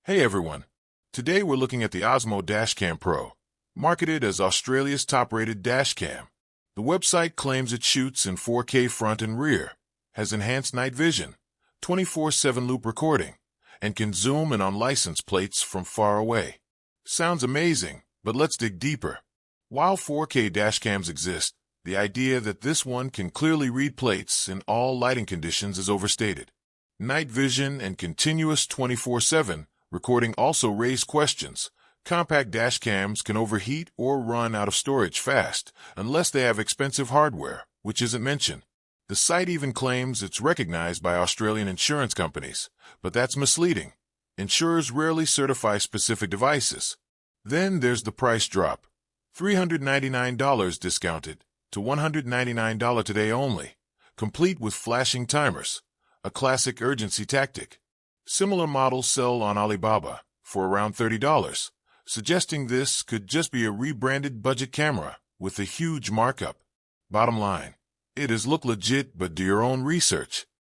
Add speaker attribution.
Speaker 1: Hey everyone! Today we're looking at the Osmo Dashcam Pro, marketed as Australia's top-rated dashcam. The website claims it shoots in 4K front and rear, has enhanced night vision, 24/7 loop recording, and can zoom in on license plates from far away. Sounds amazing, but let's dig deeper. While 4K dashcams exist, the idea that this one can clearly read plates in all lighting conditions is overstated. Night vision and continuous 24/7 recording also raise questions. Compact dashcams can overheat or run out of storage fast, unless they have expensive hardware, which isn't mentioned. The site even claims it's recognized by Australian insurance companies, but that's misleading. Insurers rarely certify specific devices. Then there's the price drop. $399 discounted to $199 today only, complete with flashing timers, a classic urgency tactic. Similar models sell on Alibaba for around $30, suggesting this could just be a rebranded budget camera with a huge markup. Bottom line, it does look legit, but do your own research.